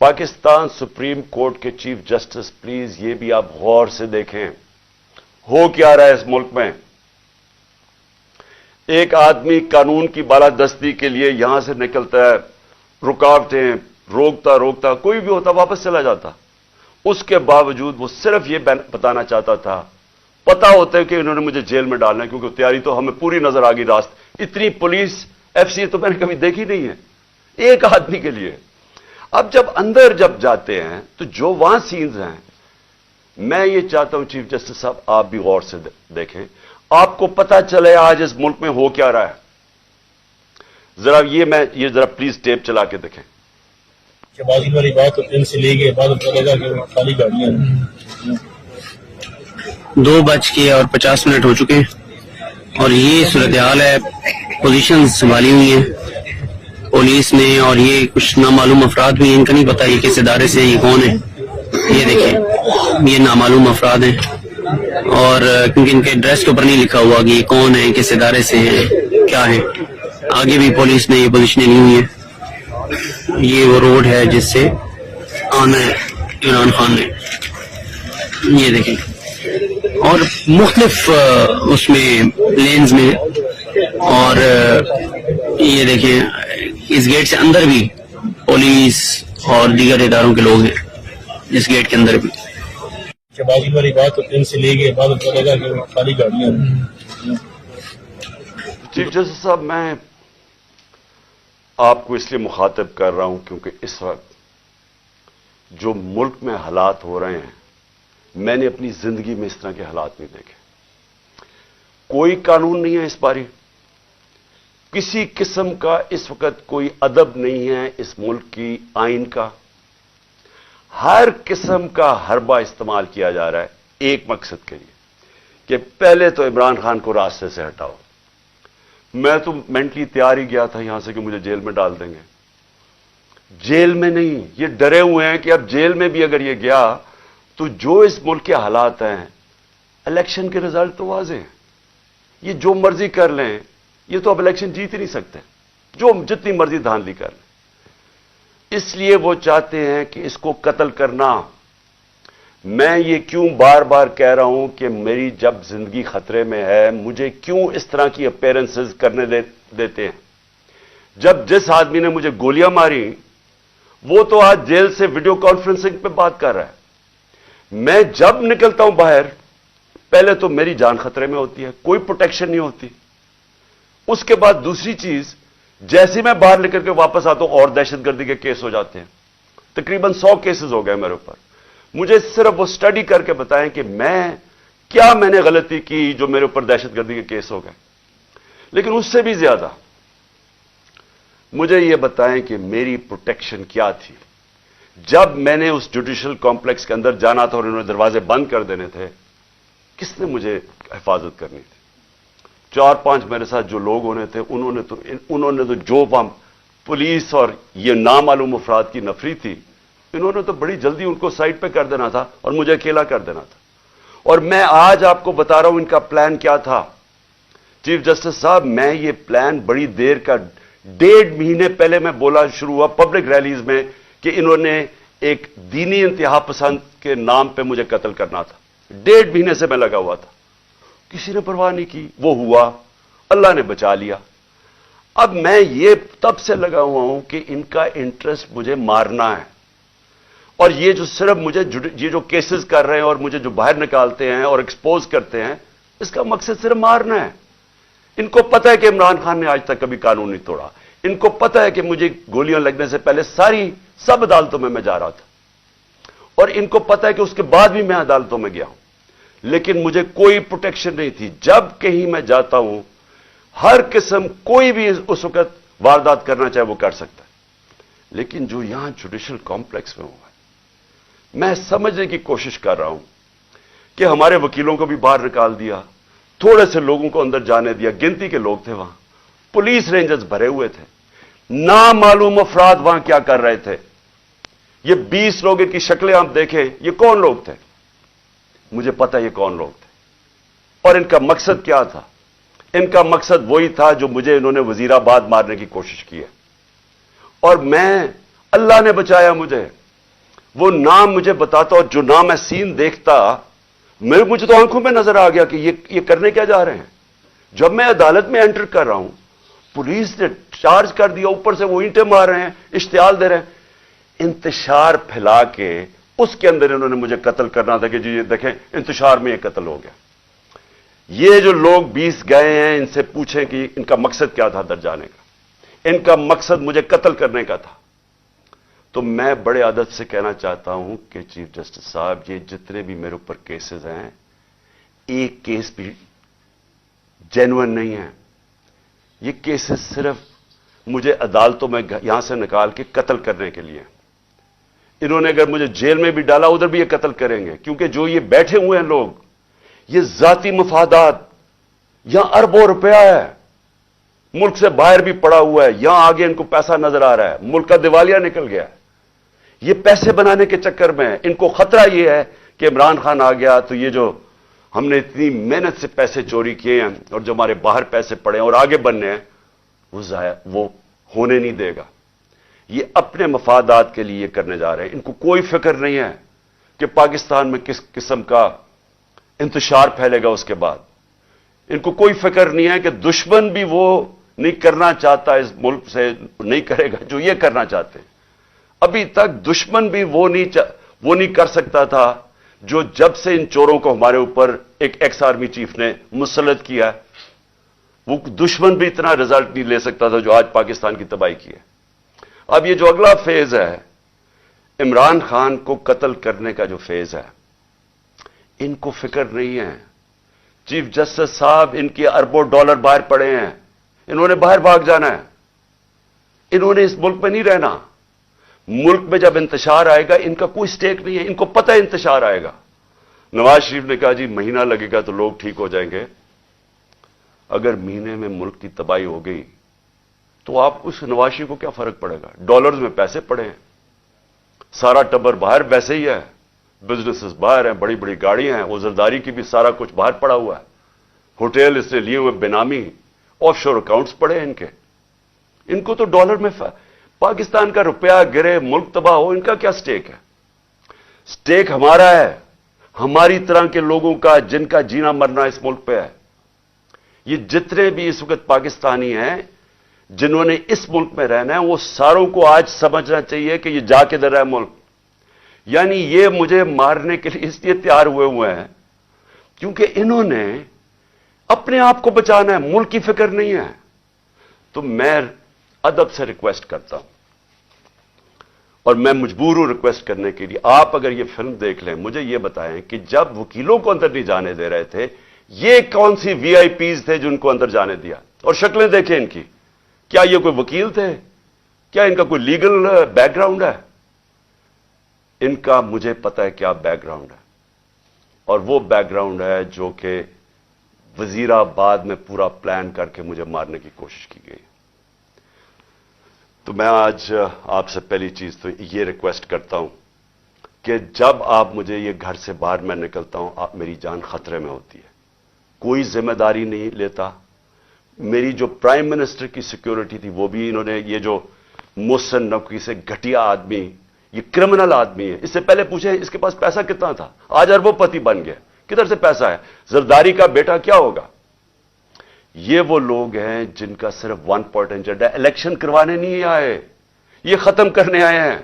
Pakistan supreme court کے chief justice please یہ بھی آپ غور سے دیکھیں ہو کیا رہا ہے اس ملک میں. ایک آدمی قانون کی بالادستی کے لیے یہاں سے نکلتا ہے, رکاوٹیں روکتا کوئی بھی ہوتا واپس چلا جاتا. اس کے باوجود وہ صرف یہ بتانا چاہتا تھا, پتا ہوتا ہے کہ انہوں نے مجھے جیل میں ڈالنا ہے, کیونکہ تیاری تو ہمیں پوری نظر آ گئی. اتنی پولیس ایف سی تو میں نے کبھی دیکھی نہیں ہے ایک آدمی کے لیے. اب جب اندر جاتے ہیں تو جو وہاں سینز ہیں, میں یہ چاہتا ہوں چیف جسٹس صاحب آپ بھی غور سے دیکھیں, آپ کو پتا چلے آج اس ملک میں ہو کیا رہا ہے. ذرا پلیز ٹیپ چلا کے دیکھیں. بازی والی بات ان سے لے گئے, بعد پتہ لگا کہ خالی گاڑیاں 2:50 ہو چکے ہیں اور یہ صورتحال ہے. پوزیشنز سنبھالی ہوئی ہیں پولیس نے, اور یہ کچھ نامعلوم افراد بھی ہیں, ان کا نہیں پتا یہ کس ادارے سے ہیں, یہ کون ہے. یہ دیکھیں یہ نامعلوم افراد ہیں, اور کیونکہ ان کے ایڈریس کے اوپر نہیں لکھا ہوا کہ یہ کون ہے, کس ادارے سے ہیں, کیا ہے. آگے بھی پولیس نے یہ پوزیشنیں لی ہوئی ہیں. یہ وہ روڈ ہے جس سے آنا ہے عمران خان نے. یہ دیکھیں, اور مختلف اس میں لینز میں, اور یہ دیکھیں اس گیٹ سے اندر بھی پولیس اور دیگر اداروں کے لوگ ہیں, اس گیٹ کے اندر بھی. بازی والی بات ان سے لے گئے, بعد پتہ لگا کہ خالی گاڑیاں. چیف جسٹس صاحب میں آپ کو اس لیے مخاطب کر رہا ہوں کیونکہ اس وقت جو ملک میں حالات ہو رہے ہیں, میں نے اپنی زندگی میں اس طرح کے حالات نہیں دیکھے. کوئی قانون نہیں ہے اس باری, کسی قسم کا اس وقت کوئی ادب نہیں ہے اس ملک کی آئین کا. ہر قسم کا حربہ استعمال کیا جا رہا ہے ایک مقصد کے لیے کہ پہلے تو عمران خان کو راستے سے ہٹاؤ. میں تو مینٹلی تیار ہی گیا تھا یہاں سے کہ مجھے جیل میں ڈال دیں گے. جیل میں نہیں, یہ ڈرے ہوئے ہیں کہ اب جیل میں بھی اگر یہ گیا تو جو اس ملک کے حالات ہیں, الیکشن کے رزلٹ تو واضح ہیں, یہ جو مرضی کر لیں, یہ تو اب الیکشن جیت ہی نہیں سکتے, جو جتنی مرضی دھاندلی کر لیں. اس لیے وہ چاہتے ہیں کہ اس کو قتل کرنا. میں یہ کیوں بار بار کہہ رہا ہوں کہ میری جب زندگی خطرے میں ہے, مجھے کیوں اس طرح کی اپیرنسز کرنے دیتے ہیں. جب جس آدمی نے مجھے گولیاں ماری وہ تو آج جیل سے ویڈیو کانفرنسنگ پہ بات کر رہا ہے. میں جب نکلتا ہوں باہر, پہلے تو میری جان خطرے میں ہوتی ہے, کوئی پروٹیکشن نہیں ہوتی. اس کے بعد دوسری چیز, جیسے میں باہر نکل کے واپس آتا ہوں اور دہشت گردی کے کیس ہو جاتے ہیں. تقریباً 100 کیسز ہو گئے میرے اوپر. مجھے صرف وہ اسٹڈی کر کے بتائیں کہ میں نے غلطی کی جو میرے اوپر دہشت گردی کے کیس ہو گئے. لیکن اس سے بھی زیادہ مجھے یہ بتائیں کہ میری پروٹیکشن کیا تھی. جب میں نے اس جوڈیشل کمپلیکس کے اندر جانا تھا اور انہوں نے دروازے بند کر دینے تھے, کس نے مجھے حفاظت کرنی تھی؟ 4-5 میرے ساتھ جو لوگ ہونے تھے, انہوں نے تو جو پولیس اور یہ نامعلوم افراد کی نفری تھی, انہوں نے تو بڑی جلدی ان کو سائڈ پہ کر دینا تھا اور مجھے اکیلا کر دینا تھا. اور میں آج آپ کو بتا رہا ہوں ان کا پلان کیا تھا. چیف جسٹس صاحب, میں یہ پلان بڑی دیر کا 1.5 مہینے پہلے میں بولا شروع ہوا پبلک ریلیز میں کہ انہوں نے ایک دینی انتہا پسند کے نام پہ مجھے قتل کرنا تھا. 1.5 مہینے سے میں لگا ہوا تھا, کسی نے پرواہ نہیں کی. وہ ہوا, اللہ نے بچا لیا. اب میں یہ تب سے لگا ہوا ہوں کہ ان کا انٹرسٹ مجھے مارنا ہے. اور یہ جو صرف مجھے یہ جو کیسز کر رہے ہیں اور مجھے جو باہر نکالتے ہیں اور ایکسپوز کرتے ہیں, اس کا مقصد صرف مارنا ہے. ان کو پتا ہے کہ عمران خان نے آج تک کبھی قانون نہیں توڑا. ان کو پتا ہے کہ مجھے گولیاں لگنے سے پہلے سب عدالتوں میں جا رہا تھا, اور ان کو پتا ہے کہ اس کے بعد بھی میں عدالتوں میں گیا ہوں, لیکن مجھے کوئی پروٹیکشن نہیں تھی. جب کہیں میں جاتا ہوں, ہر قسم کوئی بھی اس وقت واردات کرنا چاہے وہ کر سکتا ہے. لیکن جو یہاں جوڈیشل کمپلیکس میں ہوا ہے, میں سمجھنے کی کوشش کر رہا ہوں کہ ہمارے وکیلوں کو بھی باہر نکال دیا, تھوڑے سے لوگوں کو اندر جانے دیا, گنتی کے لوگ تھے وہاں, پولیس رینجرز بھرے ہوئے تھے, نامعلوم افراد وہاں کیا کر رہے تھے. یہ 20 لوگ کی شکلیں آپ دیکھیں, یہ کون لوگ تھے؟ مجھے پتا یہ کون لوگ تھے اور ان کا مقصد کیا تھا. ان کا مقصد وہی تھا جو مجھے انہوں نے وزیر آباد مارنے کی کوشش کی ہے. اور میں, اللہ نے بچایا مجھے, وہ نام مجھے بتاتا اور جو نام میں سین دیکھتا مجھے تو آنکھوں میں نظر آ گیا کہ یہ کرنے کیا جا رہے ہیں. جب میں عدالت میں انٹر کر رہا ہوں, پولیس نے چارج کر دیا, اوپر سے وہ اینٹیں مار رہے ہیں, اشتعال دے رہے ہیں, انتشار پھیلا کے اس کے اندر انہوں نے مجھے قتل کرنا تھا کہ جی یہ دیکھیں انتشار میں یہ قتل ہو گیا. یہ جو لوگ 20 گئے ہیں ان سے پوچھیں کہ ان کا مقصد کیا تھا در جانے کا. ان کا مقصد مجھے قتل کرنے کا تھا. تو میں بڑے ادب سے کہنا چاہتا ہوں کہ چیف جسٹس صاحب, یہ جتنے بھی میرے اوپر کیسز ہیں, ایک کیس بھی جینوئن نہیں ہے. یہ کیسز صرف مجھے عدالتوں میں یہاں سے نکال کے قتل کرنے کے لیے. انہوں نے اگر مجھے جیل میں بھی ڈالا ادھر بھی یہ قتل کریں گے, کیونکہ جو یہ بیٹھے ہوئے ہیں لوگ, یہ ذاتی مفادات, یہاں اربوں روپیہ ہے, ملک سے باہر بھی پڑا ہوا ہے, یہاں آگے ان کو پیسہ نظر آ رہا ہے, ملک کا دیوالیہ نکل گیا. یہ پیسے بنانے کے چکر میں ان کو خطرہ یہ ہے کہ عمران خان آ گیا تو یہ جو ہم نے اتنی محنت سے پیسے چوری کیے ہیں اور جو ہمارے باہر پیسے پڑے ہیں اور آگے بننے ہیں وہ ہونے نہیں دے گا. یہ اپنے مفادات کے لیے کرنے جا رہے ہیں. ان کو کوئی فکر نہیں ہے کہ پاکستان میں کس قسم کا انتشار پھیلے گا اس کے بعد. ان کو کوئی فکر نہیں ہے کہ دشمن بھی وہ نہیں کرنا چاہتا اس ملک سے, نہیں کرے گا جو یہ کرنا چاہتے ہیں. ابھی تک دشمن بھی وہ نہیں کر سکتا تھا جو جب سے ان چوروں کو ہمارے اوپر ایک ایکس آرمی چیف نے مسلط کیا, وہ دشمن بھی اتنا رزلٹ نہیں لے سکتا تھا جو آج پاکستان کی تباہی کی ہے. اب یہ جو اگلا فیز ہے عمران خان کو قتل کرنے کا جو فیز ہے, ان کو فکر نہیں ہے. چیف جسٹس صاحب, ان کے اربوں ڈالر باہر پڑے ہیں, انہوں نے باہر بھاگ جانا ہے, انہوں نے اس ملک میں نہیں رہنا. ملک میں جب انتشار آئے گا ان کا کوئی سٹیک نہیں ہے, ان کو پتہ ہے انتشار آئے گا. نواز شریف نے کہا جی مہینہ لگے گا تو لوگ ٹھیک ہو جائیں گے. اگر مہینے میں ملک کی تباہی ہو گئی تو آپ اس نواز شریف کو کیا فرق پڑے گا؟ ڈالرز میں پیسے پڑے ہیں, سارا ٹبر باہر ویسے ہی ہے, بزنسز باہر ہیں, بڑی بڑی گاڑیاں ہیں, وہ زرداری کی بھی سارا کچھ باہر پڑا ہوا ہے, ہوٹل اس نے لیے ہوئے بینامی, آف شور اکاؤنٹس پڑے ہیں ان کے. ان کو تو ڈالر میں پاکستان کا روپیہ گرے, ملک تباہ ہو, ان کا کیا سٹیک ہے؟ سٹیک ہمارا ہے, ہماری طرح کے لوگوں کا جن کا جینا مرنا اس ملک پہ ہے. یہ جتنے بھی اس وقت پاکستانی ہیں جنہوں نے اس ملک میں رہنا ہے, وہ ساروں کو آج سمجھنا چاہیے کہ یہ جا کے در ہے ملک. یعنی یہ مجھے مارنے کے لیے اس لیے تیار ہوئے ہیں کیونکہ انہوں نے اپنے آپ کو بچانا ہے, ملک کی فکر نہیں ہے. تو میں ادب سے ریکویسٹ کرتا ہوں, اور میں مجبور ہوں ریکویسٹ کرنے کے لیے, آپ اگر یہ فلم دیکھ لیں مجھے یہ بتائیں کہ جب وکیلوں کو اندر نہیں جانے دے رہے تھے, یہ کون سی وی آئی پیز تھے جن کو اندر جانے دیا؟ اور شکلیں دیکھیں ان کی, کیا یہ کوئی وکیل تھے؟ کیا ان کا کوئی لیگل بیک گراؤنڈ ہے؟ ان کا مجھے پتا ہے کیا بیک گراؤنڈ ہے, اور وہ بیک گراؤنڈ ہے جو کہ وزیر آباد میں پورا پلان کر کے مجھے مارنے کی کوشش کی گئی. تو میں آج آپ سے پہلی چیز تو یہ ریکویسٹ کرتا ہوں کہ جب آپ مجھے یہ گھر سے باہر میں نکلتا ہوں, آپ میری جان خطرے میں ہوتی ہے, کوئی ذمہ داری نہیں لیتا. میری جو پرائم منسٹر کی سیکیورٹی تھی وہ بھی انہوں نے, یہ جو محسن نقوی سے گھٹیا آدمی, یہ کرمنل آدمی ہے, اس سے پہلے پوچھیں اس کے پاس پیسہ کتنا تھا, آج اربوں پتی بن گیا, کدھر سے پیسہ ہے؟ زرداری کا بیٹا کیا ہوگا؟ یہ وہ لوگ ہیں جن کا صرف ون پوائنٹ ایجنڈا ہے, الیکشن کروانے نہیں آئے, یہ ختم کرنے آئے ہیں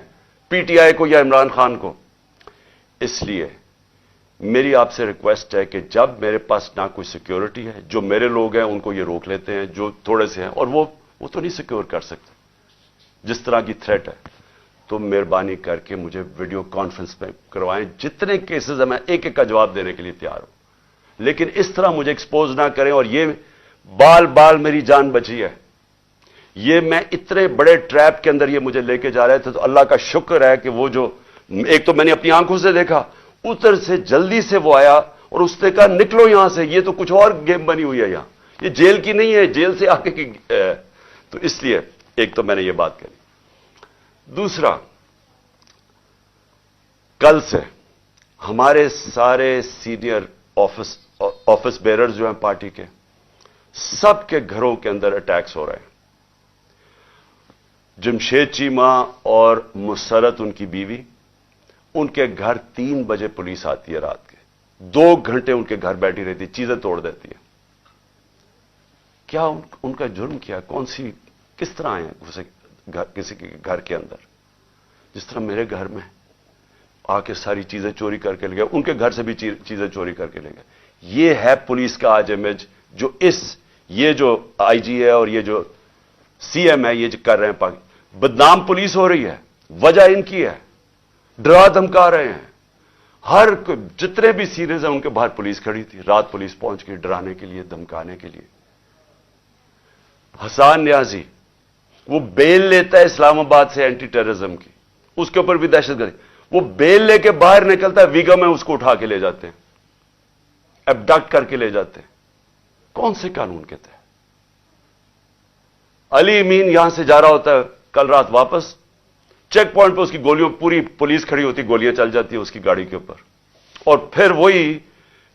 پی ٹی آئی کو یا عمران خان کو. اس لیے میری آپ سے ریکویسٹ ہے کہ جب میرے پاس نہ کوئی سیکیورٹی ہے, جو میرے لوگ ہیں ان کو یہ روک لیتے ہیں جو تھوڑے سے ہیں, اور وہ تو نہیں سیکیور کر سکتے جس طرح کی تھریٹ ہے, تو مہربانی کر کے مجھے ویڈیو کانفرنس میں کروائیں. جتنے کیسز ہیں میں ایک ایک کا جواب دینے کے لیے تیار ہوں, لیکن اس طرح مجھے ایکسپوز نہ کریں. اور یہ بال میری جان بچی ہے, یہ میں اتنے بڑے ٹریپ کے اندر یہ مجھے لے کے جا رہے تھے, تو اللہ کا شکر ہے کہ وہ جو ایک تو میں نے اپنی آنکھوں سے دیکھا, ادھر سے جلدی سے وہ آیا اور اس نے کہا نکلو یہاں سے, یہ تو کچھ اور گیم بنی ہوئی ہے, یہاں یہ جیل کی نہیں ہے, جیل سے آگے کی. تو اس لیے ایک تو میں نے یہ بات کہی. دوسرا, کل سے ہمارے سارے سینئر آفس بیررز جو ہیں پارٹی کے, سب کے گھروں کے اندر اٹیکس ہو رہے ہیں. جمشید چیمہ اور مسرت ان کی بیوی ان کے گھر 3 بجے پولیس آتی ہے رات کے, 2 گھنٹے ان کے گھر بیٹھی رہتی ہے, چیزیں توڑ دیتی ہے. کیا ان کا جرم کیا؟ کس طرح آئے ہیں کسی کے گھر کے اندر؟ جس طرح میرے گھر میں آ کے ساری چیزیں چوری کر کے لے گئے, ان کے گھر سے بھی چیزیں چوری کر کے لے گئے. یہ ہے پولیس کا آج امیج جو یہ جو آئی جی ہے اور یہ جو سی ایم ہے یہ جو کر رہے ہیں. بدنام پولیس ہو رہی ہے, وجہ ان کی ہے, ڈرا دھمکا رہے ہیں. ہر جتنے بھی سیریز ہیں ان کے باہر پولیس کھڑی تھی, رات پولیس پہنچ گئی ڈرانے کے لیے, دھمکانے کے لیے. حسان نیازی وہ بیل لیتا ہے اسلام آباد سے اینٹی ٹیررزم کی, اس کے اوپر بھی دہشت گردی. وہ بیل لے کے باہر نکلتا ہے, ویگا میں اس کو اٹھا کے لے جاتے ہیں, ایبڈکٹ کر کے لے جاتے ہیں. کون سے قانون کے تحت؟ علی امین یہاں سے جا رہا ہوتا ہے کل رات واپس, چیک پوائنٹ پہ اس کی گولیوں, پوری پولیس کھڑی ہوتی, گولیاں چل جاتی ہیں اس کی گاڑی کے اوپر. اور پھر وہی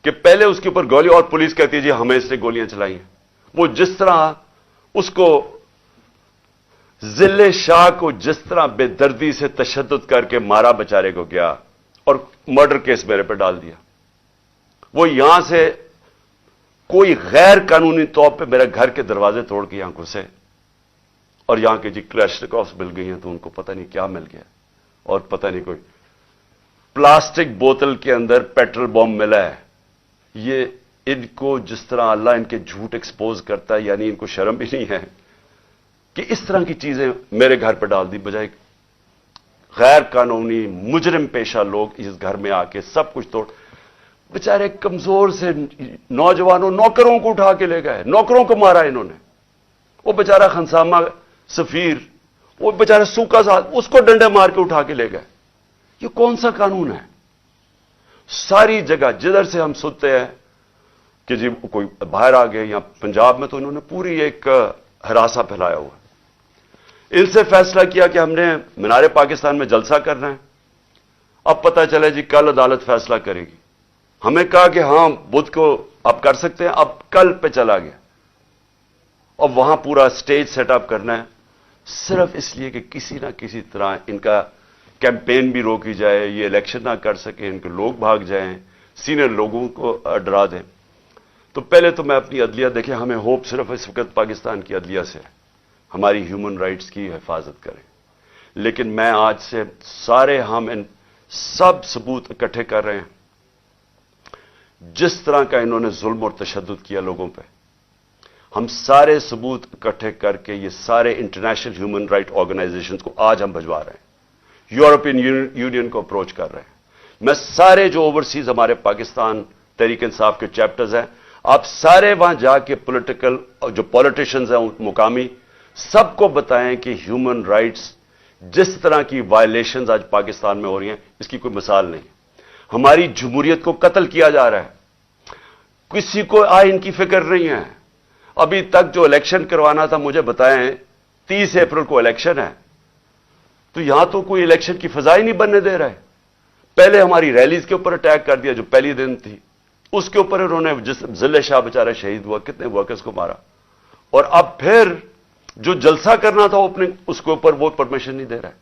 کہ پہلے اس کے اوپر گولی اور پولیس کہتی ہے جی ہمیں اس نے گولیاں چلائی ہیں. وہ جس طرح اس کو ذل شاہ کو جس طرح بے دردی سے تشدد کر کے مارا بچارے کو گیا اور مرڈر کیس میرے پہ ڈال دیا, وہ یہاں سے کوئی غیر قانونی طور پہ میرے گھر کے دروازے توڑ کے یہاں گھسے اور یہاں کے جی کلیشنکوفs مل گئی ہیں تو ان کو پتہ نہیں کیا مل گیا, اور پتہ نہیں کوئی پلاسٹک بوتل کے اندر پیٹرول بم ملا ہے. یہ ان کو جس طرح اللہ ان کے جھوٹ ایکسپوز کرتا ہے, یعنی ان کو شرم بھی نہیں ہے کہ اس طرح کی چیزیں میرے گھر پہ ڈال دی, بجائے غیر قانونی مجرم پیشہ لوگ اس گھر میں آ کے سب کچھ توڑ. بیچارے کمزور سے نوجوانوں, نوکروں کو اٹھا کے لے گئے, نوکروں کو مارا انہوں نے. وہ بیچارہ خنسامہ سفیر, وہ بیچارہ سوکا ساتھ, اس کو ڈنڈے مار کے اٹھا کے لے گئے. یہ کون سا قانون ہے؟ ساری جگہ جدھر سے ہم سنتے ہیں کہ جی کوئی باہر آ گئے, یا پنجاب میں تو انہوں نے پوری ایک ہراسہ پھیلایا ہوا. ان سے فیصلہ کیا کہ ہم نے مینار پاکستان میں جلسہ کرنا ہے. اب پتہ چلے جی کل عدالت فیصلہ کرے گی. ہمیں کہا کہ ہاں بدھ کو آپ کر سکتے ہیں, اب کل پہ چلا گیا. اب وہاں پورا سٹیج سیٹ اپ کرنا ہے, صرف اس لیے کہ کسی نہ کسی طرح ان کا کیمپین بھی روکی جائے, یہ الیکشن نہ کر سکے, ان کے لوگ بھاگ جائیں, سینئر لوگوں کو ڈرا دیں. تو پہلے تو میں اپنی عدلیہ, دیکھیں ہمیں ہوپ صرف اس وقت پاکستان کی عدلیہ سے ہے, ہماری ہیومن رائٹس کی حفاظت کریں. لیکن میں آج سے ہم ان سب ثبوت اکٹھے کر رہے ہیں. جس طرح کا انہوں نے ظلم اور تشدد کیا لوگوں پہ, ہم سارے ثبوت اکٹھے کر کے یہ سارے انٹرنیشنل ہیومن رائٹ آرگنائزیشنز کو آج ہم بھجوا رہے ہیں, یورپین یونین کو اپروچ کر رہے ہیں. میں سارے جو اوورسیز ہمارے پاکستان تحریک انصاف کے چیپٹرز ہیں, آپ سارے وہاں جا کے پولیٹیکل جو پولیٹیشنز ہیں مقامی, سب کو بتائیں کہ ہیومن رائٹس جس طرح کی وائلیشنز آج پاکستان میں ہو رہی ہیں اس کی کوئی مثال نہیں. ہماری جمہوریت کو قتل کیا جا رہا ہے, کسی کو آئین کی فکر نہیں ہے. ابھی تک جو الیکشن کروانا تھا, مجھے بتائیں 30 اپریل کو الیکشن ہے, تو یہاں تو کوئی الیکشن کی فضا ہی نہیں بننے دے رہا ہے. پہلے ہماری ریلیز کے اوپر اٹیک کر دیا جو پہلی دن تھی, اس کے اوپر انہوں نے جس ذل شاہ بیچارہ شہید ہوا, کتنے ورکرز کو مارا. اور اب پھر جو جلسہ کرنا تھا اوپننگ, اس کے اوپر وہ پرمیشن نہیں دے رہا ہے.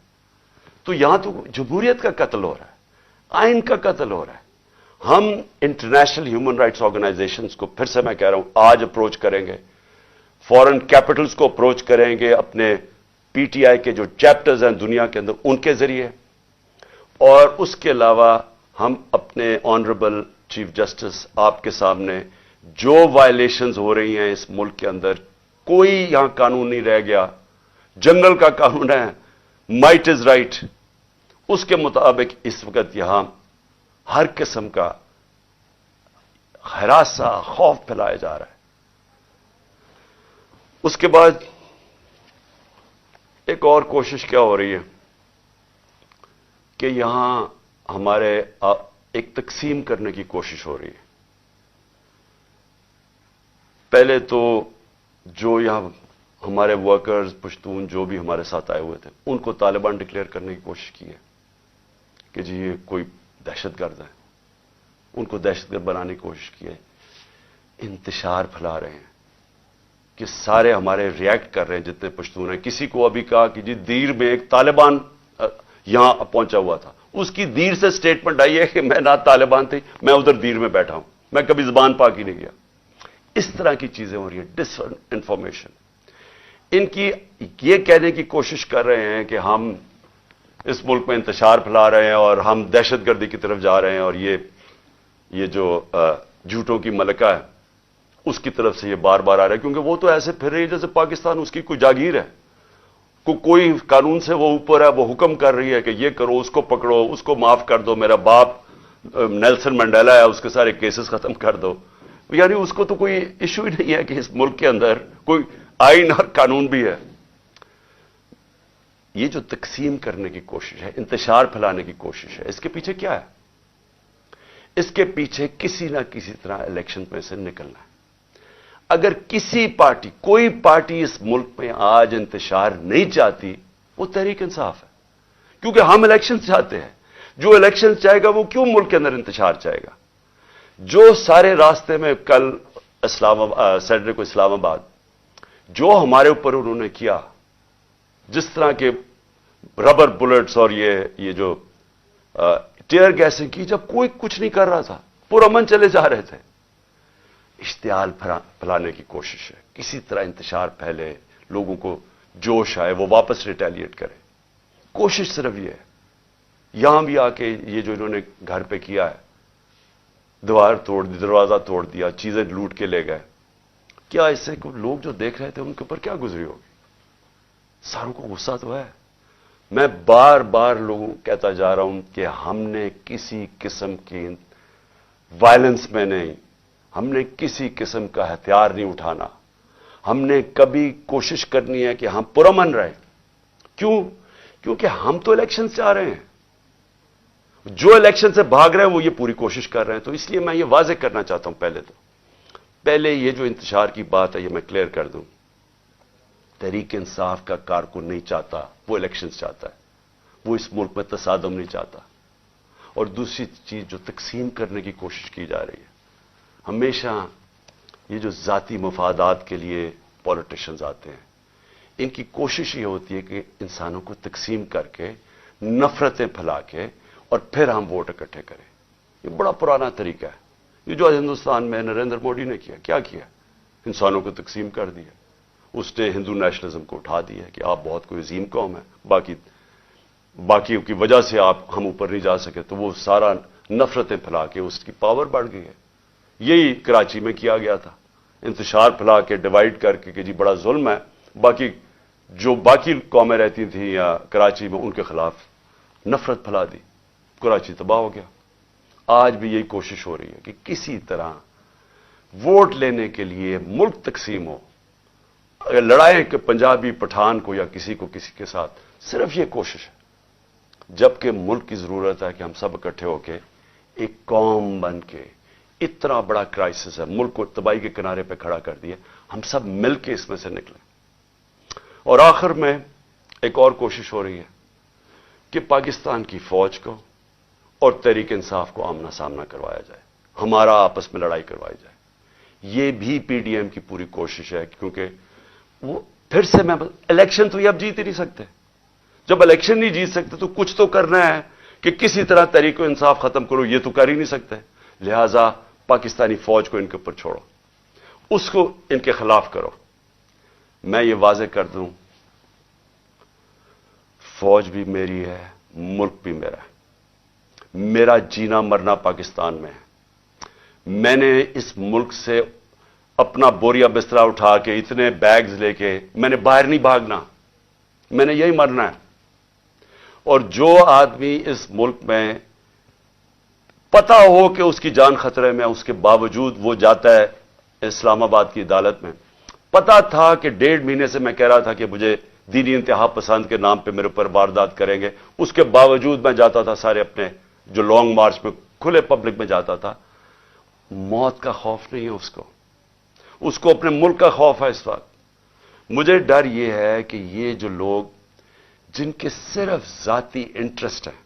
تو یہاں تو جمہوریت کا قتل ہو رہا ہے, آئین کا قتل ہو رہا ہے. ہم انٹرنیشنل ہیومن رائٹس آرگنائزیشنز کو پھر سے میں کہہ رہا ہوں آج اپروچ کریں گے, فورن کیپٹلز کو اپروچ کریں گے, اپنے پی ٹی آئی کے جو چیپٹرز ہیں دنیا کے اندر ان کے ذریعے, اور اس کے علاوہ ہم اپنے آنریبل چیف جسٹس آپ کے سامنے جو وائلیشنز ہو رہی ہیں اس ملک کے اندر, کوئی یہاں قانون نہیں رہ گیا, جنگل کا قانون ہے, مائٹ از رائٹ, اس کے مطابق اس وقت یہاں ہر قسم کا ہراساں خوف پھیلایا جا رہا ہے. اس کے بعد ایک اور کوشش کیا ہو رہی ہے کہ یہاں ہمارے ایک تقسیم کرنے کی کوشش ہو رہی ہے. پہلے تو جو یہاں ہمارے ورکرز پشتون جو بھی ہمارے ساتھ آئے ہوئے تھے ان کو طالبان ڈکلیئر کرنے کی کوشش کی ہے کہ جی یہ کوئی دہشت گرد ہے, ان کو دہشت گرد بنانے کی کوشش کی ہے. انتشار پھیلا رہے ہیں کہ سارے ہمارے ریئیکٹ کر رہے ہیں جتنے پشتون ہیں. کسی کو ابھی کہا کہ جی دیر میں ایک طالبان یہاں پہنچا ہوا تھا, اس کی دیر سے سٹیٹمنٹ آئی ہے کہ میں نہ طالبان تھی، میں ادھر دیر میں بیٹھا ہوں، میں کبھی زبان پاک ہی نہیں گیا. اس طرح کی چیزیں ہو رہی ہیں، ڈس انفارمیشن. ان کی یہ کہنے کی کوشش کر رہے ہیں کہ ہم اس ملک میں انتشار پھیلا رہے ہیں اور ہم دہشت گردی کی طرف جا رہے ہیں، اور یہ جو جھوٹوں کی ملکہ ہے اس کی طرف سے یہ بار بار آ رہا ہے، کیونکہ وہ تو ایسے پھر رہی ہے جیسے پاکستان اس کی کوئی جاگیر ہے، کوئی قانون سے وہ اوپر ہے، وہ حکم کر رہی ہے کہ یہ کرو، اس کو پکڑو، اس کو معاف کر دو، میرا باپ نیلسن منڈیلا ہے، اس کے سارے کیسز ختم کر دو. یعنی اس کو تو کوئی ایشو ہی نہیں ہے کہ اس ملک کے اندر کوئی آئین اور قانون بھی ہے. یہ جو تقسیم کرنے کی کوشش ہے، انتشار پھیلانے کی کوشش ہے، اس کے پیچھے کیا ہے؟ اس کے پیچھے کسی نہ کسی طرح الیکشن میں سے نکلنا ہے. اگر کسی پارٹی، کوئی پارٹی اس ملک میں آج انتشار نہیں چاہتی، وہ تحریک انصاف ہے، کیونکہ ہم الیکشن چاہتے ہیں. جو الیکشن چاہے گا وہ کیوں ملک کے اندر انتشار چاہے گا؟ جو سارے راستے میں کل سیٹرڈے کو اسلام آباد جو ہمارے اوپر انہوں نے کیا، جس طرح کے ربر بلٹس اور یہ جو ٹیئر گیسیں کی، جب کوئی کچھ نہیں کر رہا تھا، پرامن چلے جا رہے تھے. اشتعال پھیلانے کی کوشش ہے، کسی طرح انتشار پھیلے، لوگوں کو جوش آئے، وہ واپس ریٹیلیٹ کرے. کوشش صرف یہ ہے. یہاں بھی آ کے یہ جو انہوں نے گھر پہ کیا ہے، دیوار توڑ دی، دروازہ توڑ دیا، چیزیں لوٹ کے لے گئے، کیا اس سے لوگ جو دیکھ رہے تھے ان کے اوپر کیا گزری ہوگی؟ ساروں کو غصہ تو ہے. میں بار بار لوگوں کہتا جا رہا ہوں کہ ہم نے کسی قسم کی وائلنس میں نہیں، ہم نے کسی قسم کا ہتھیار نہیں اٹھانا. ہم نے کبھی کوشش کرنی ہے کہ ہم پرامن رہیں. کیوں؟ کیونکہ ہم تو الیکشن سے آ رہے ہیں. جو الیکشن سے بھاگ رہے ہیں وہ یہ پوری کوشش کر رہے ہیں. تو اس لیے میں یہ واضح کرنا چاہتا ہوں، پہلے یہ جو انتشار کی بات ہے یہ میں کلیئر کر دوں. تحریک انصاف کا کارکن نہیں چاہتا وہ الیکشن چاہتا ہے، وہ اس ملک میں تصادم نہیں چاہتا. اور دوسری چیز جو تقسیم کرنے کی کوشش کی جا رہی ہے، ہمیشہ یہ جو ذاتی مفادات کے لیے پولیٹیشینز آتے ہیں، ان کی کوشش یہ ہوتی ہے کہ انسانوں کو تقسیم کر کے، نفرتیں پھیلا کے، اور پھر ہم ووٹ اکٹھے کریں. یہ بڑا پرانا طریقہ ہے. یہ جو ہندوستان میں نریندر مودی نے کیا انسانوں کو تقسیم کر دیا. اس نے ہندو نیشنلزم کو اٹھا دیا کہ آپ بہت کوئی عظیم قوم ہے، باقیوں کی وجہ سے ہم اوپر نہیں جا سکے، تو وہ سارا نفرتیں پھیلا کے اس کی پاور بڑھ گئی ہے. یہی کراچی میں کیا گیا تھا، انتشار پھیلا کے، ڈیوائیڈ کر کے کہ جی بڑا ظلم ہے. باقی قومیں رہتی تھیں یا کراچی میں، ان کے خلاف نفرت پھیلا دی، کراچی تباہ ہو گیا. آج بھی یہی کوشش ہو رہی ہے کہ کسی طرح ووٹ لینے کے لیے ملک تقسیم ہو. اگر لڑائیں کہ پنجابی پٹھان کو یا کسی کے ساتھ، صرف یہ کوشش ہے. جبکہ ملک کی ضرورت ہے کہ ہم سب اکٹھے ہو کے ایک قوم بن کے، اتنا بڑا کرائسس ہے، ملک کو تباہی کے کنارے پہ کھڑا کر دیا، ہم سب مل کے اس میں سے نکلیں. اور آخر میں ایک اور کوشش ہو رہی ہے کہ پاکستان کی فوج کو اور تحریک انصاف کو آمنا سامنا کروایا جائے، ہمارا آپس میں لڑائی کروائی جائے. یہ بھی پی ڈی ایم کی پوری کوشش ہے، کیونکہ وہ پھر سے الیکشن تو یہ اب جیت ہی نہیں سکتے. جب الیکشن نہیں جیت سکتے تو کچھ تو کرنا ہے کہ کسی طرح تحریک انصاف ختم کرو. یہ تو کر ہی نہیں سکتے. لہذا پاکستانی فوج کو ان کے اوپر چھوڑو، اس کو ان کے خلاف کرو. میں یہ واضح کر دوں، فوج بھی میری ہے، ملک بھی میرا ہے. میرا جینا مرنا پاکستان میں ہے. میں نے اس ملک سے اپنا بوریا بسترا اٹھا کے، اتنے بیگز لے کے، میں نے باہر نہیں بھاگنا، میں نے یہی مرنا ہے. اور جو آدمی اس ملک میں پتا ہو کہ اس کی جان خطرے میں، اس کے باوجود وہ جاتا ہے اسلام آباد کی عدالت میں. پتا تھا کہ 1.5 مہینے سے میں کہہ رہا تھا کہ مجھے دینی انتہا پسند کے نام پہ میرے اوپر واردات کریں گے، اس کے باوجود میں جاتا تھا سارے اپنے جو لانگ مارچ میں کھلے پبلک میں جاتا تھا. موت کا خوف نہیں ہے اس کو اپنے ملک کا خوف ہے. اس وقت مجھے ڈر یہ ہے کہ یہ جو لوگ جن کے صرف ذاتی انٹرسٹ ہیں،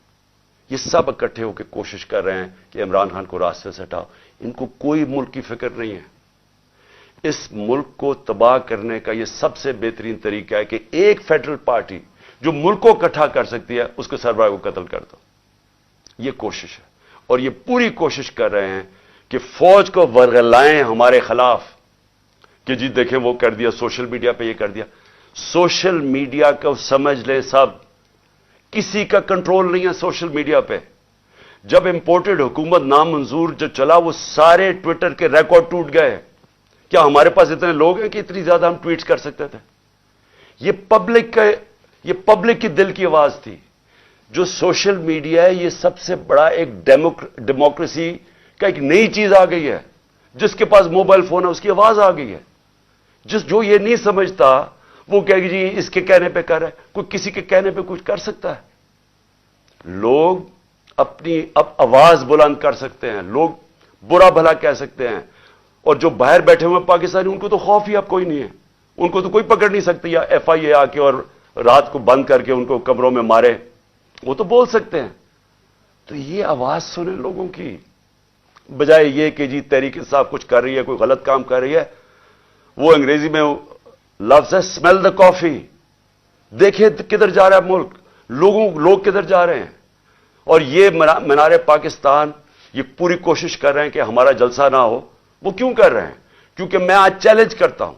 یہ سب اکٹھے ہو کے کوشش کر رہے ہیں کہ عمران خان کو راستے سے ہٹاؤ. ان کو کوئی ملک کی فکر نہیں ہے. اس ملک کو تباہ کرنے کا یہ سب سے بہترین طریقہ ہے کہ ایک فیڈرل پارٹی جو ملک کو اکٹھا کر سکتی ہے، اس کے سربراہ کو قتل کر دو. یہ کوشش ہے، اور یہ پوری کوشش کر رہے ہیں کہ فوج کو ورغلائیں ہمارے خلاف، کہ جی دیکھیں وہ کر دیا، سوشل میڈیا پہ یہ کر دیا. سوشل میڈیا کو سمجھ لیں سب، کسی کا کنٹرول نہیں ہے سوشل میڈیا پہ. جب امپورٹڈ حکومت نامنظور جو چلا، وہ سارے ٹویٹر کے ریکارڈ ٹوٹ گئے. کیا ہمارے پاس اتنے لوگ ہیں کہ اتنی زیادہ ہم ٹویٹس کر سکتے تھے؟ یہ پبلک کی دل کی آواز تھی. جو سوشل میڈیا ہے یہ سب سے بڑا ایک ڈیموکریسی کا ایک نئی چیز آ گئی ہے. جس کے پاس موبائل فون ہے اس کی آواز آ گئی ہے. جو یہ نہیں سمجھتا وہ کہے گی جی اس کے کہنے پہ کر رہا ہے. کوئی کسی کے کہنے پہ کچھ کر سکتا ہے؟ لوگ اپنی اب آواز بلند کر سکتے ہیں، لوگ برا بھلا کہہ سکتے ہیں. اور جو باہر بیٹھے ہوئے پاکستانی، ان کو تو خوف ہی اب کوئی نہیں ہے. ان کو تو کوئی پکڑ نہیں سکتی، یا ایف آئی اے آ کے اور رات کو بند کر کے ان کو کمروں میں مارے. وہ تو بول سکتے ہیں. تو یہ آواز سنیں لوگوں کی، بجائے یہ کہ جی تحریک انصاف کچھ کر رہی ہے، کوئی غلط کام کر رہی ہے. وہ انگریزی میں لفظ ہے اسمیل دا کافی. دیکھیں کدھر جا رہا ہے ملک، لوگ کدھر جا رہے ہیں. اور یہ مینار پاکستان یہ پوری کوشش کر رہے ہیں کہ ہمارا جلسہ نہ ہو. وہ کیوں کر رہے ہیں؟ کیونکہ میں آج چیلنج کرتا ہوں،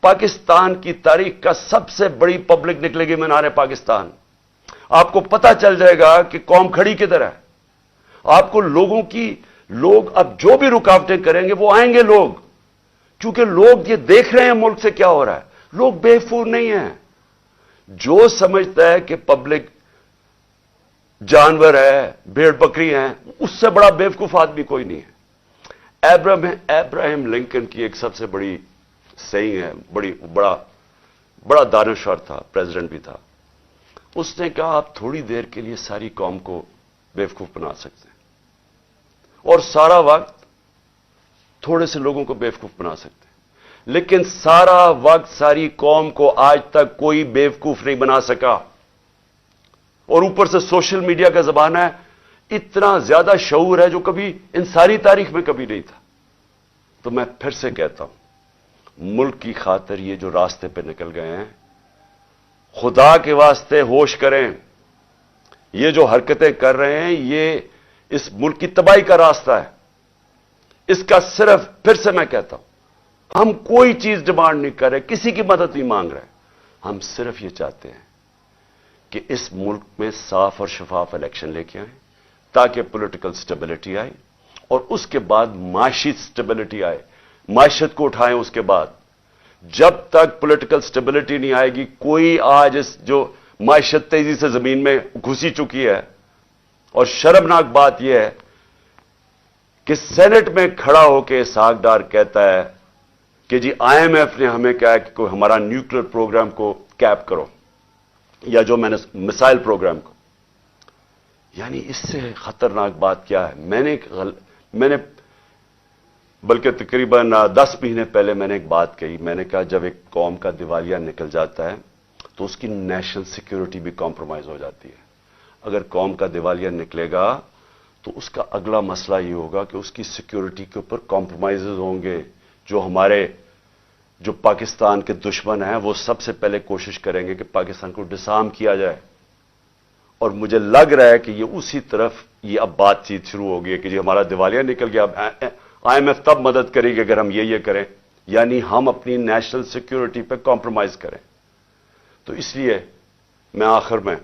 پاکستان کی تاریخ کا سب سے بڑی پبلک نکلے گی مینار پاکستان. آپ کو پتہ چل جائے گا کہ قوم کھڑی کدھر ہے. آپ کو لوگ اب جو بھی رکاوٹیں کریں گے وہ آئیں گے لوگ، کیونکہ لوگ یہ دیکھ رہے ہیں ملک سے کیا ہو رہا ہے. لوگ بے وقوف نہیں ہیں. جو سمجھتا ہے کہ پبلک جانور ہے، بھیڑ بکری ہیں، اس سے بڑا بے وقوف آدمی کوئی نہیں ہے. ابراہیم لنکن کی ایک سب سے بڑی سیئنگ ہے، بڑا دانشور تھا، پریزیڈنٹ بھی تھا. اس نے کہا آپ تھوڑی دیر کے لیے ساری قوم کو بے وقوف بنا سکتے ہیں، اور سارا وقت تھوڑے سے لوگوں کو بے وقوف بنا سکتے ہیں، لیکن سارا وقت ساری قوم کو آج تک کوئی بے وقوف نہیں بنا سکا. اور اوپر سے سوشل میڈیا کا زمانہ ہے، اتنا زیادہ شعور ہے جو کبھی انسانی تاریخ میں کبھی نہیں تھا. تو میں پھر سے کہتا ہوں، ملک کی خاطر یہ جو راستے پہ نکل گئے ہیں، خدا کے واسطے ہوش کریں. یہ جو حرکتیں کر رہے ہیں یہ اس ملک کی تباہی کا راستہ ہے. اس کا صرف پھر سے میں کہتا ہوں، ہم کوئی چیز ڈیمانڈ نہیں کر رہے، کسی کی مدد نہیں مانگ رہے. ہم صرف یہ چاہتے ہیں کہ اس ملک میں صاف اور شفاف الیکشن لے کے آئیں تاکہ پولیٹیکل سٹیبلٹی آئے، اور اس کے بعد معاشی سٹیبلٹی آئے، معیشت کو اٹھائیں. اس کے بعد جب تک پولیٹیکل سٹیبلٹی نہیں آئے گی، کوئی آج اس جو معیشت تیزی سے زمین میں گھسی چکی ہے. اور شرمناک بات یہ ہے کہ سینٹ میں کھڑا ہو کے اسحاق ڈار کہتا ہے کہ جی آئی ایم ایف نے ہمیں کہا کہ کوئی ہمارا نیوکلیر پروگرام کو کیپ کرو، یا جو میں نے مسائل پروگرام کو. یعنی اس سے خطرناک بات کیا ہے؟ میں نے بلکہ تقریباً 10 مہینے پہلے میں نے ایک بات کہی. میں نے کہا جب ایک قوم کا دیوالیہ نکل جاتا ہے تو اس کی نیشنل سیکیورٹی بھی کمپرومائز ہو جاتی ہے. اگر قوم کا دیوالیہ نکلے گا تو اس کا اگلا مسئلہ یہ ہوگا کہ اس کی سیکیورٹی کے اوپر کمپرومائزز ہوں گے. جو پاکستان کے دشمن ہیں وہ سب سے پہلے کوشش کریں گے کہ پاکستان کو ڈسارم کیا جائے. اور مجھے لگ رہا ہے کہ یہ اسی طرف یہ اب بات چیت شروع ہو گئی ہے کہ جی ہمارا دیوالیہ نکل گیا، اب آئی ایم ایف تب مدد کرے گی اگر ہم یہ کریں، یعنی ہم اپنی نیشنل سیکیورٹی پہ کمپرومائز کریں. تو اس لیے میں آخر میں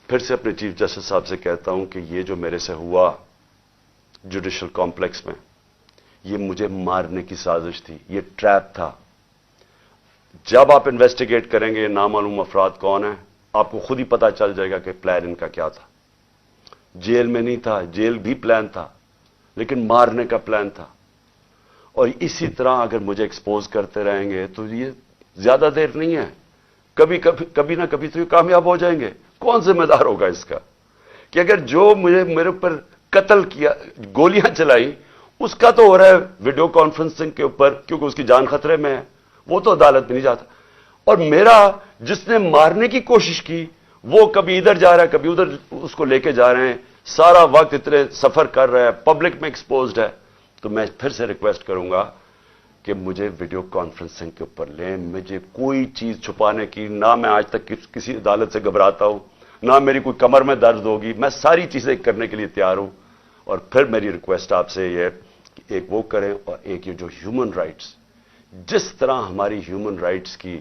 پھر سے اپنے چیف جسٹس صاحب سے کہتا ہوں کہ یہ جو میرے سے ہوا جوڈیشل کمپلیکس میں، یہ مجھے مارنے کی سازش تھی، یہ ٹریپ تھا. جب آپ انویسٹیگیٹ کریں گے نامعلوم افراد کون ہیں، آپ کو خود ہی پتا چل جائے گا کہ پلان ان کا کیا تھا. جیل میں نہیں تھا، جیل بھی پلان تھا، لیکن مارنے کا پلان تھا. اور اسی طرح اگر مجھے ایکسپوز کرتے رہیں گے تو یہ زیادہ دیر نہیں ہے، کبھی نہ کبھی تو یہ کامیاب ہو جائیں گے. کون ذمہ دار ہوگا اس کا کہ اگر جو میرے اوپر قتل کیا، گولیاں چلائی، اس کا تو ہو رہا ہے ویڈیو کانفرنسنگ کے اوپر کیونکہ اس کی جان خطرے میں ہے، وہ تو عدالت میں نہیں جاتا. اور میرا جس نے مارنے کی کوشش کی وہ کبھی ادھر جا رہا ہے کبھی ادھر اس کو لے کے جا رہے ہیں، سارا وقت اتنے سفر کر رہا ہے، پبلک میں ایکسپوزڈ ہے. تو میں پھر سے ریکویسٹ کروں گا کہ مجھے ویڈیو کانفرنسنگ کے اوپر لیں. مجھے کوئی چیز چھپانے کی، نہ میں آج تک کسی عدالت سے گھبراتا ہوں، نہ میری کوئی کمر میں درد ہوگی. میں ساری چیزیں کرنے کے لیے تیار ہوں. اور پھر میری ریکویسٹ آپ سے یہ کہ ایک وہ کریں اور ایک یہ جو ہیومن رائٹس، جس طرح ہماری ہیومن رائٹس کی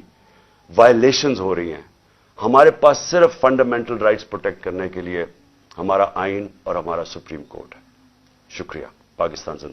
وائلیشنز ہو رہی ہیں، ہمارے پاس صرف فنڈامنٹل رائٹس پروٹیکٹ کرنے کے لیے ہمارا آئین اور ہمارا سپریم کورٹ ہے. شکریہ. پاکستان زندہ.